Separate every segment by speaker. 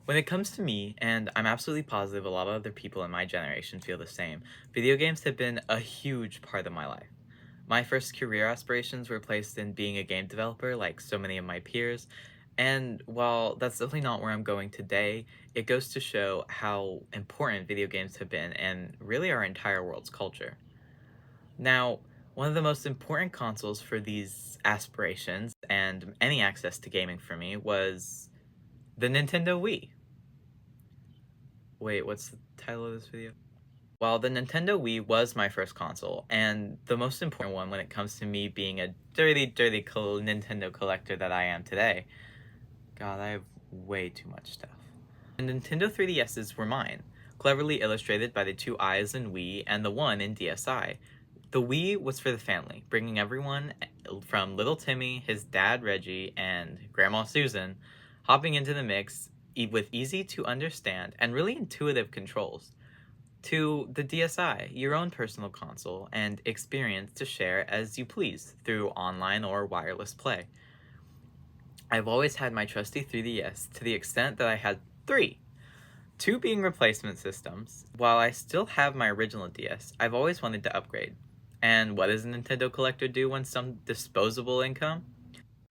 Speaker 1: When it comes to me, and I'm absolutely positive a lot of other people in my generation feel the same, video games have been a huge part of my life. My first career aspirations were placed in being a game developer, like so many of my peers, and while that's definitely not where I'm going today, it goes to show how important video games have been and really our entire world's culture. Now, one of the most important consoles for these aspirations and any access to gaming for me was the Nintendo Wii. Wait, what's the title of this video? Well, the Nintendo Wii was my first console, and the most important one when it comes to me being a dirty Nintendo collector that I am today. God, I have way too much stuff. The Nintendo 3DSs were mine, cleverly illustrated by the two eyes in Wii and the one in DSi. The Wii was for the family, bringing everyone from little Timmy, his dad Reggie, and Grandma Susan, hopping into the mix with easy to understand and really intuitive controls, to the DSi, your own personal console and experience to share as you please through online or wireless play. I've always had my trusty 3DS to the extent that I had three, two being replacement systems. While I still have my original DS, I've always wanted to upgrade. And what does a Nintendo collector do when some disposable income?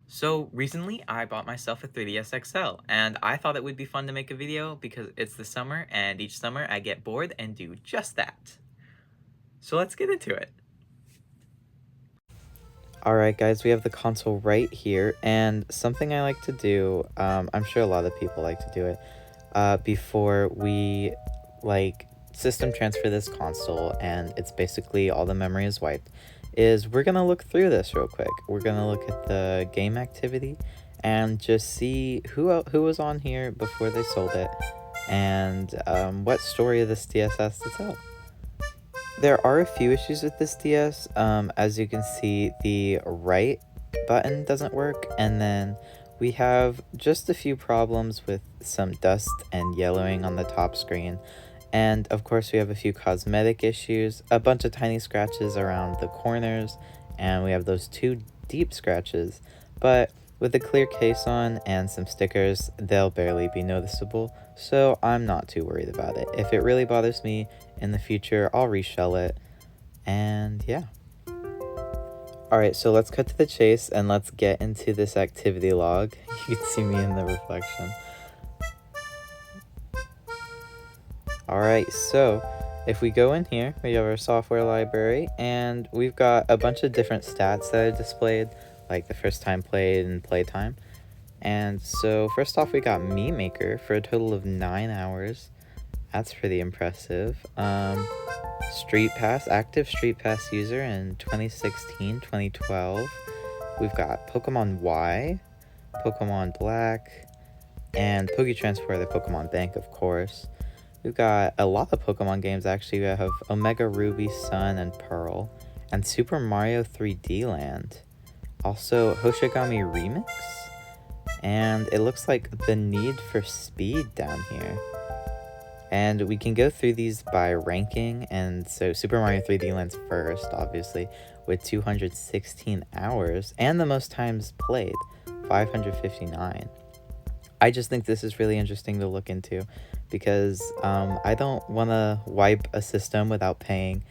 Speaker 1: So recently I bought myself a 3DS XL, and I thought it would be fun to make a video because it's the summer and each summer I get bored and do just that. So let's get into it.
Speaker 2: Alright guys, we have the console right here, and something I like to do, I'm sure a lot of people like to do it, before we, system transfer this console, and it's basically all the memory is wiped, is we're gonna look through this real quick. We're gonna look at the game activity, and just see who was on here before they sold it, and what story this DS has to tell. There are a few issues with this DS. As you can see, the right button doesn't work, and then we have just a few problems with some dust and yellowing on the top screen. And of course we have a few cosmetic issues, a bunch of tiny scratches around the corners, and we have those two deep scratches. But with a clear case on and some stickers, they'll barely be noticeable, so I'm not too worried about it. If it really bothers me in the future, I'll reshell it, and yeah. Alright, so let's cut to the chase and let's get into this activity log. You can see me in the reflection. Alright, so if we go in here, we have our software library, and we've got a bunch of different stats that are displayed, like the first time played and playtime. And so first off, we got Meme Maker for a total of 9 hours. That's pretty impressive. Street Pass, active Street Pass user in 2016, 2012. We've got Pokemon Y, Pokemon Black, and PokeTransport, the Pokemon Bank, of course. We've got a lot of Pokemon games, actually. We have Omega Ruby, Sun, and Pearl, and Super Mario 3D Land. Also, Hoshigami Remix, and it looks like the Need for Speed down here. And we can go through these by ranking, and so Super Mario 3D Land's first, obviously, with 216 hours, and the most times played, 559. I just think this is really interesting to look into, because I don't want to wipe a system without paying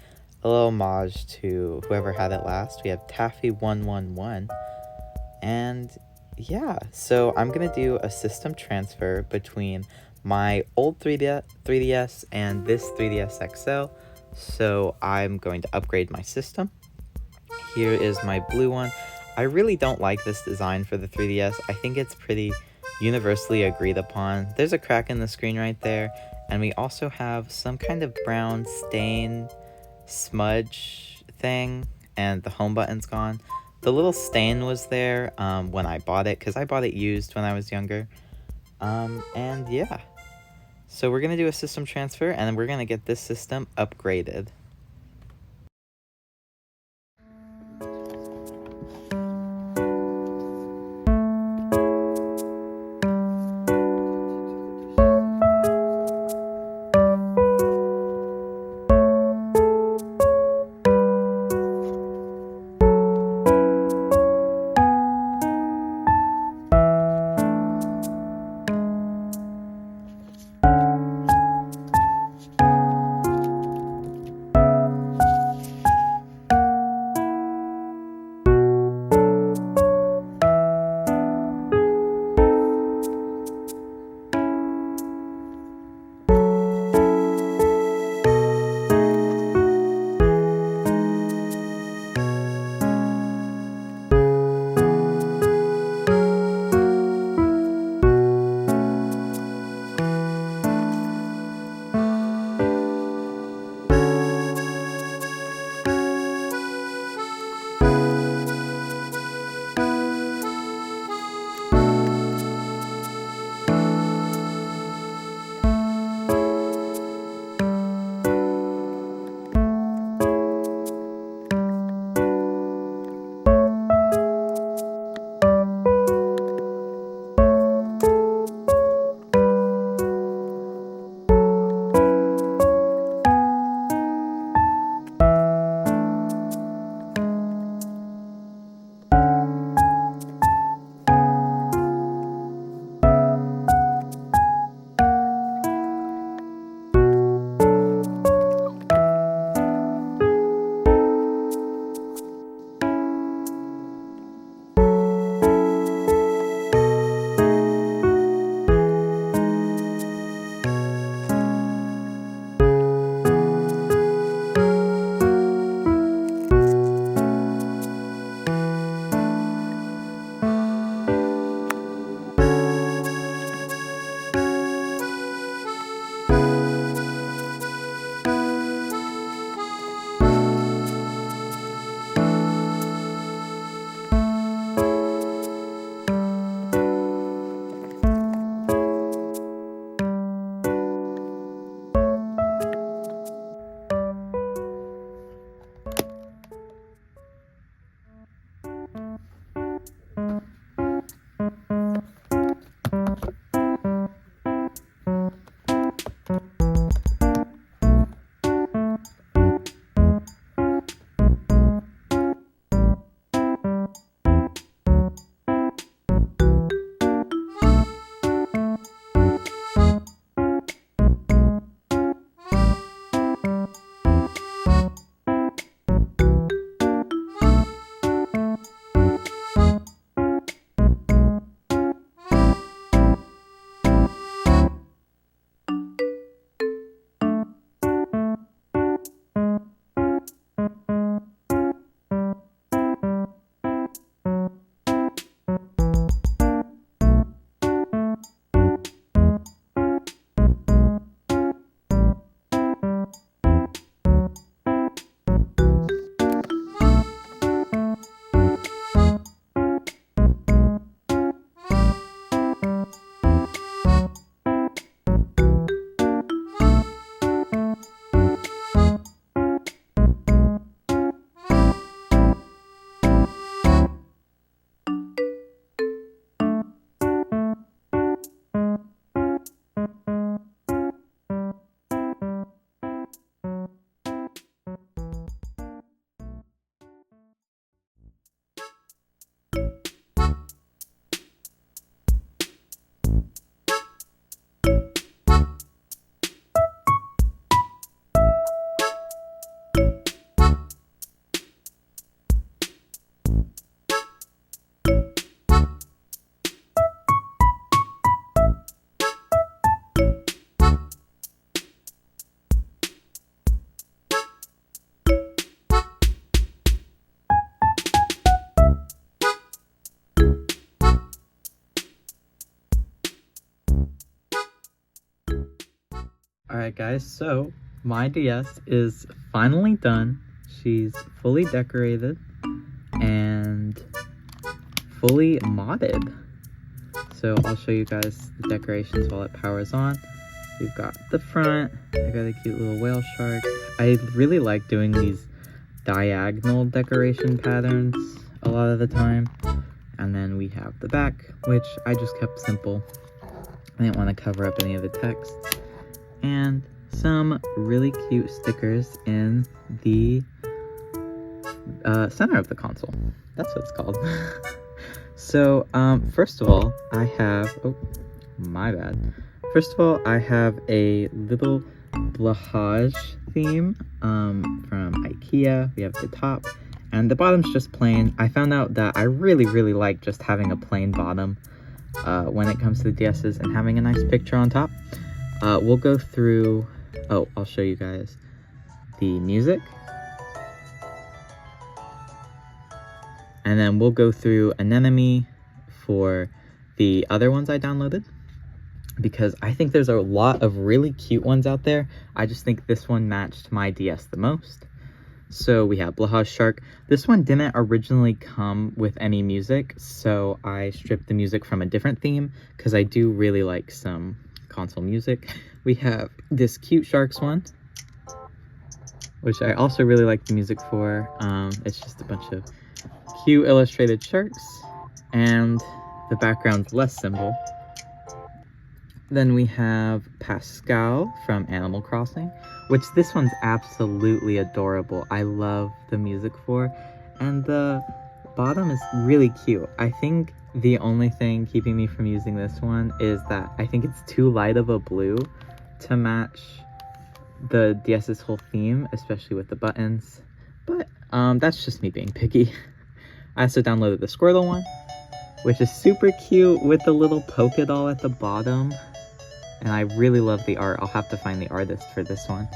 Speaker 2: a little homage to whoever had it last. We have Taffy111, and yeah, so I'm gonna do a system transfer between my old 3DS and this 3DS XL. So I'm going to upgrade my system. Here is my blue one. I really don't like this design for the 3DS. I think it's pretty universally agreed upon. There's a crack in the screen right there, and we also have some kind of brown stain smudge thing, and the home button's gone. The little stain was there when I bought it, because I bought it used when I was younger. And yeah. So we're going to do a system transfer, and then we're going to get this system upgraded. Alright guys, so my DS is finally done. She's fully decorated and fully modded. So I'll show you guys the decorations while it powers on. We've got the front, I got a cute little whale shark. I really like doing these diagonal decoration patterns a lot of the time. And then we have the back, which I just kept simple. I didn't want to cover up any of the text. And some really cute stickers in the center of the console. That's what it's called. So, first of all, I have, oh, my bad. First of all, I have a little Blahage theme from IKEA. We have the top, and the bottom's just plain. I found out that I really like just having a plain bottom when it comes to the DS's and having a nice picture on top. We'll go through, oh, I'll show you guys the music. And then we'll go through Anemone for the other ones I downloaded, because I think there's a lot of really cute ones out there. I just think this one matched my DS the most. So we have Blahage Shark. This one didn't originally come with any music, so I stripped the music from a different theme because I do really like some console music. We have this cute sharks one, which I also really like the music for. It's just a bunch of cute illustrated sharks, and the background's less simple. Then we have Pascal from Animal Crossing, which this one's absolutely adorable. I love the music for, and the bottom is really cute. I think the only thing keeping me from using this one is that I think it's too light of a blue to match the DS's whole theme, especially with the buttons, but that's just me being picky. I also downloaded the Squirtle one, which is super cute with the little polka doll at the bottom. And I really love the art. I'll have to find the artist for this one.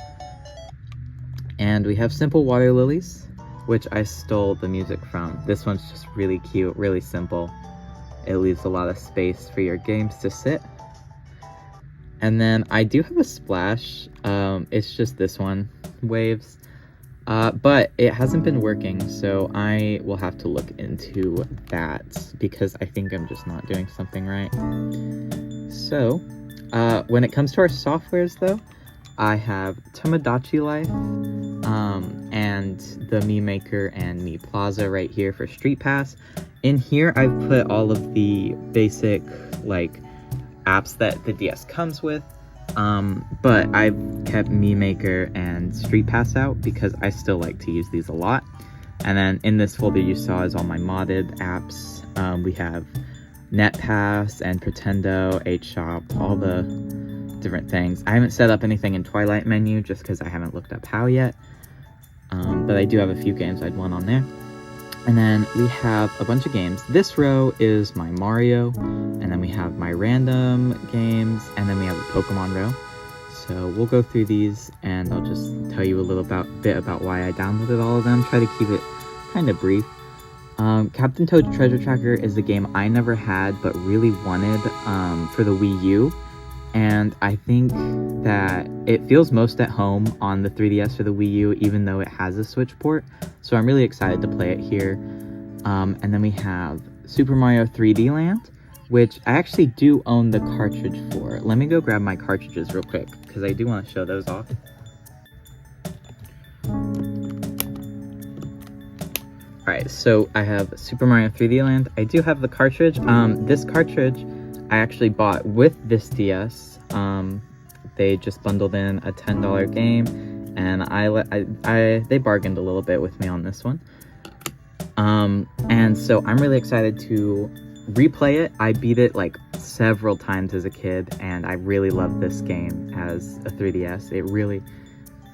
Speaker 2: And we have Simple Water Lilies, which I stole the music from. This one's just really cute, really simple. It leaves a lot of space for your games to sit. And then I do have a Splash. It's just this one, Waves. But it hasn't been working, so I will have to look into that because I think I'm just not doing something right. So, when it comes to our softwares though, I have Tomodachi Life, and the Mi Maker and Mi Plaza right here for Street Pass. In here, I've put all of the basic, like, apps that the DS comes with. But I've kept Mi Maker and Street Pass out because I still like to use these a lot. And then in this folder you saw is all my modded apps. We have NetPass and Pretendo, 8shop, all the different things. I haven't set up anything in Twilight menu just because I haven't looked up how yet. But I do have a few games I'd want on there. And then we have a bunch of games. This row is my Mario, and then we have my random games, and then we have a Pokemon row. So we'll go through these, and I'll just tell you a little bit about why I downloaded all of them. Try to keep it kind of brief. Captain Toad's Treasure Tracker is a game I never had, but really wanted for the Wii U. And I think that it feels most at home on the 3DS or the Wii U, even though it has a Switch port. So I'm really excited to play it here. And then we have Super Mario 3D Land, which I actually do own the cartridge for. Let me go grab my cartridges real quick, because I do want to show those off. Alright, so I have Super Mario 3D Land. I do have the cartridge. This cartridge I actually bought with this DS. They just bundled in a $10 game, and they bargained a little bit with me on this one. And so I'm really excited to replay it. I beat it like several times as a kid, and I really love this game as a 3DS. It really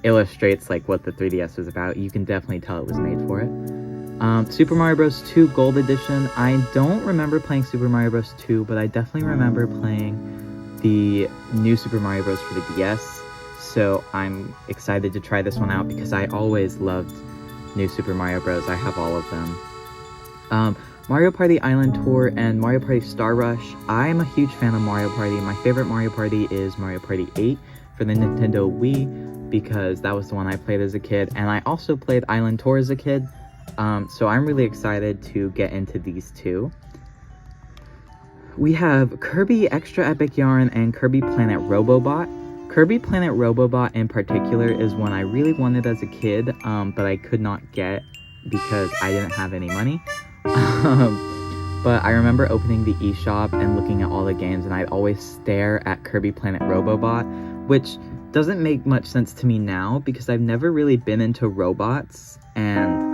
Speaker 2: illustrates like what the 3DS was about. You can definitely tell it was made for it. Super Mario Bros. 2 Gold Edition. I don't remember playing Super Mario Bros. 2, but I definitely remember playing the new Super Mario Bros. For the DS. So I'm excited to try this one out because I always loved New Super Mario Bros. I have all of them. Mario Party Island Tour and Mario Party Star Rush. I'm a huge fan of Mario Party. My favorite Mario Party is Mario Party 8 for the Nintendo Wii because that was the one I played as a kid, and I also played Island Tour as a kid, so I'm really excited to get into these two. We have Kirby Extra Epic Yarn and Kirby Planet Robobot. Kirby Planet Robobot in particular is one I really wanted as a kid, but I could not get because I didn't have any money. But I remember opening the eShop and looking at all the games, and I'd always stare at Kirby Planet Robobot, which doesn't make much sense to me now because I've never really been into robots and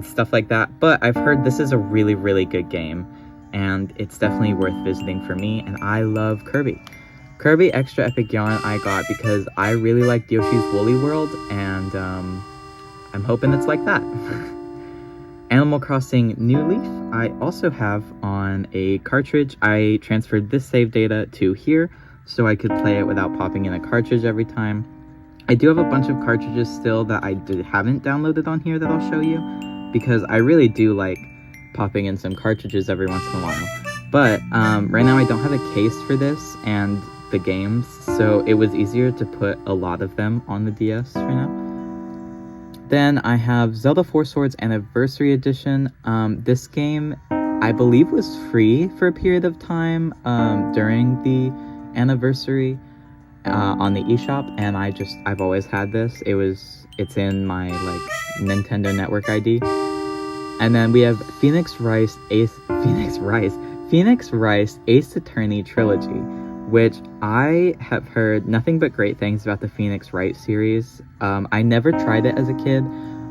Speaker 2: stuff like that, but I've heard this is a really, really good game, and it's definitely worth visiting for me, and I love Kirby. Kirby Extra Epic Yarn I got because I really liked Yoshi's Woolly World, and I'm hoping it's like that. Animal Crossing New Leaf, I also have on a cartridge. I transferred this save data to here so I could play it without popping in a cartridge every time. I do have a bunch of cartridges still that I haven't downloaded on here that I'll show you because I really do like popping in some cartridges every once in a while. But right now I don't have a case for this and the games, so it was easier to put a lot of them on the DS right now. Then I have Zelda 4 Swords Anniversary Edition. This game, I believe, was free for a period of time during the anniversary on the eShop, and I've always had this. It's in my Nintendo Network ID. And then we have Phoenix Rice Ace Attorney Trilogy, which I have heard nothing but great things about the Phoenix Wright series. I never tried it as a kid.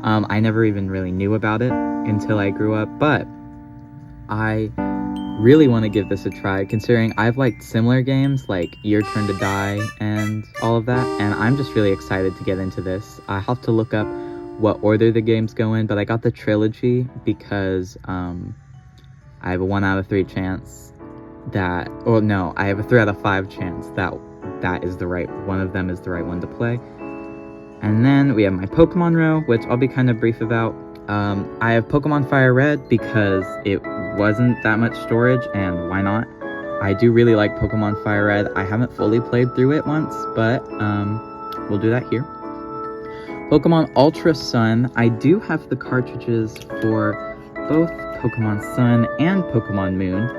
Speaker 2: I never even really knew about it until I grew up, but I really want to give this a try, considering I've liked similar games like Your Turn to Die and all of that, and I'm just really excited to get into this. I have to look up what order the games go in, but I got the trilogy because I have a 1 out of 3 chance that, or no, I have a 3 out of 5 chance that is the right, one of them is the right one to play. And then we have my Pokemon row, which I'll be kind of brief about. I have Pokemon Fire Red because it wasn't that much storage, and why not? I do really like Pokemon Fire Red. I haven't fully played through it once, but we'll do that here. Pokemon Ultra Sun, I do have the cartridges for both Pokemon Sun and Pokemon Moon.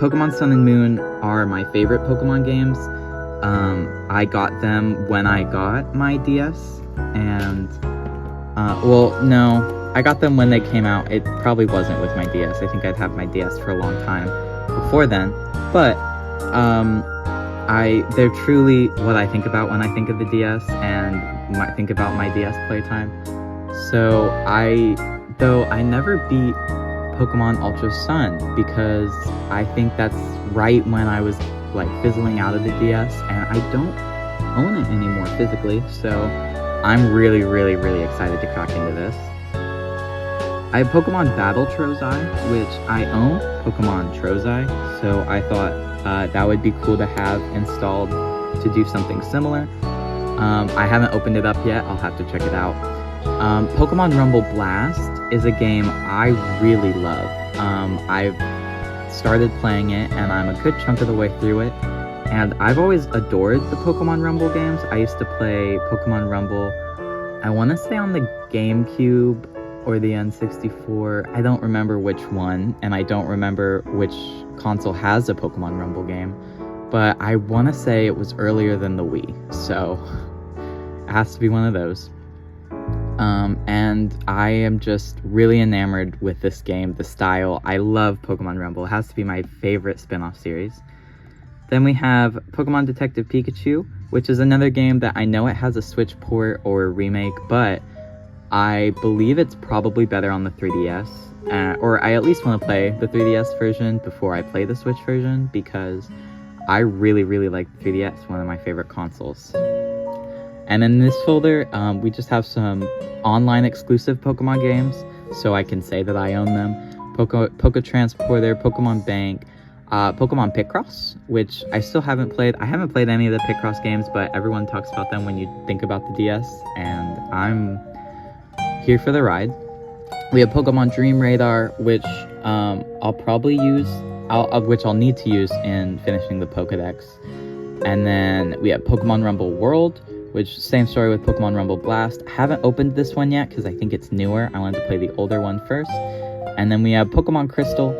Speaker 2: Pokemon Sun and Moon are my favorite Pokemon games. I got them when I got my DS, and well, no, I got them when they came out. It probably wasn't with my DS. I think I'd have my DS for a long time before then, but they're truly what I think about when I think of the DS and think about my DS playtime. So though I never beat Pokemon Ultra Sun because I think that's right when I was fizzling out of the DS, and I don't own it anymore physically, so I'm really, really, really excited to crack into this. I have Pokemon Battle Trozei, which I own Pokemon Trozei, so I thought that would be cool to have installed to do something similar. I haven't opened it up yet, I'll have to check it out. Pokemon Rumble Blast is a game I really love. I've started playing it, and I'm a good chunk of the way through it, and I've always adored the Pokemon Rumble games. I used to play Pokemon Rumble, I want to say on the GameCube or the N64. I don't remember which one, and I don't remember which console has a Pokemon Rumble game, but I want to say it was earlier than the Wii, so it has to be one of those. And I am just really enamored with this game, the style. I love Pokemon Rumble. It has to be my favorite spin-off series. Then we have Pokemon Detective Pikachu, which is another game that I know it has a Switch port or a remake, but I believe it's probably better on the 3DS. Or I at least want to play the 3DS version before I play the Switch version, because I really, really like the 3DS, one of my favorite consoles. And in this folder, we just have some online exclusive Pokemon games, so I can say that I own them. Poke Transporter, Pokemon Bank, Pokemon Picross, which I still haven't played. I haven't played any of the Picross games, but everyone talks about them when you think about the DS, and I'm here for the ride. We have Pokemon Dream Radar, which I'll probably use, which I'll need to use in finishing the Pokedex. And then we have Pokemon Rumble World, which same story with Pokemon Rumble Blast. I haven't opened this one yet because I think it's newer. I wanted to play the older one first. And then we have Pokemon Crystal.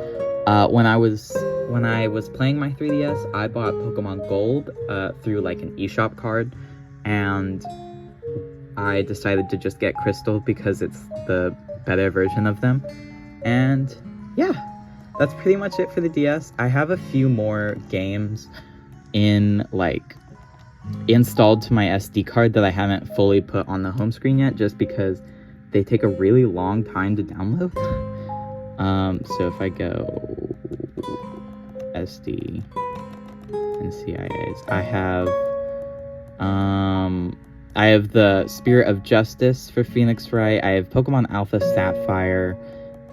Speaker 2: When I was playing my 3DS, I bought Pokemon Gold through like an eShop card, and I decided to just get Crystal because it's the better version of them. And yeah, that's pretty much it for the DS. I have a few more games installed to my SD card that I haven't fully put on the home screen yet, just because they take a really long time to download. So if I go SD and CIAs, I have the Spirit of Justice for Phoenix Wright. I have Pokemon Alpha Sapphire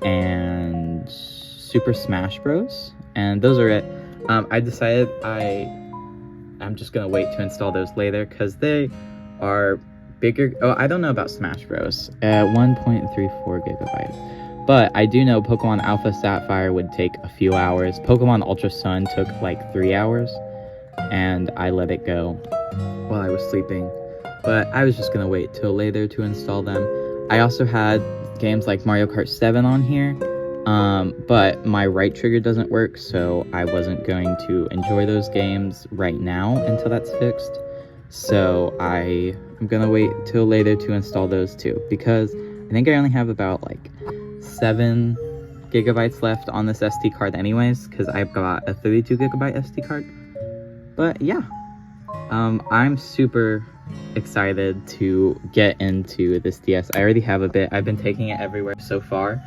Speaker 2: and Super Smash Bros. And those are it. I decided I'm just gonna wait to install those later because they are bigger. Oh, I don't know about Smash Bros. 1.34 gigabytes. But I do know Pokemon Alpha Sapphire would take a few hours. Pokemon Ultra Sun took like 3 hours, and I let it go while I was sleeping. But I was just gonna wait till later to install them. I also had games like Mario Kart 7 on here, but my right trigger doesn't work, so I wasn't going to enjoy those games right now until that's fixed. So I'm gonna wait till later to install those too, because I think I only have about like 7 gigabytes left on this SD card anyways, because I've got a 32 gigabyte SD card. But yeah, I'm super excited to get into this DS. I already have a bit. I've been taking it everywhere so far,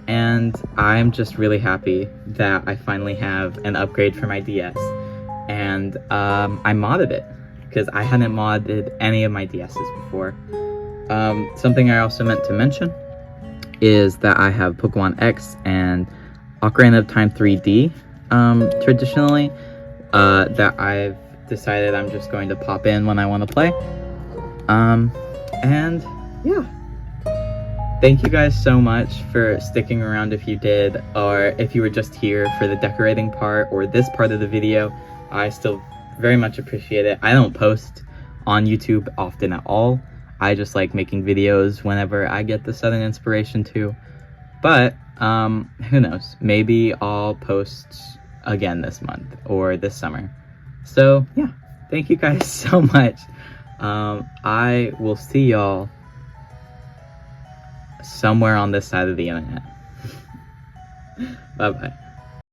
Speaker 2: and I'm just really happy that I finally have an upgrade for my DS. And I modded it because I hadn't modded any of my DSs before. Something I also meant to mention is that I have Pokemon X and Ocarina of Time 3D traditionally that I've decided I'm just going to pop in when I want to play. And yeah, thank you guys so much for sticking around if you did, or if you were just here for the decorating part or this part of the video. I still very much appreciate it. I don't post on YouTube often at all. I just like making videos whenever I get the sudden inspiration to. But who knows? Maybe I'll post again this month or this summer. So yeah, thank you guys so much. I will see y'all somewhere on this side of the internet. Bye bye.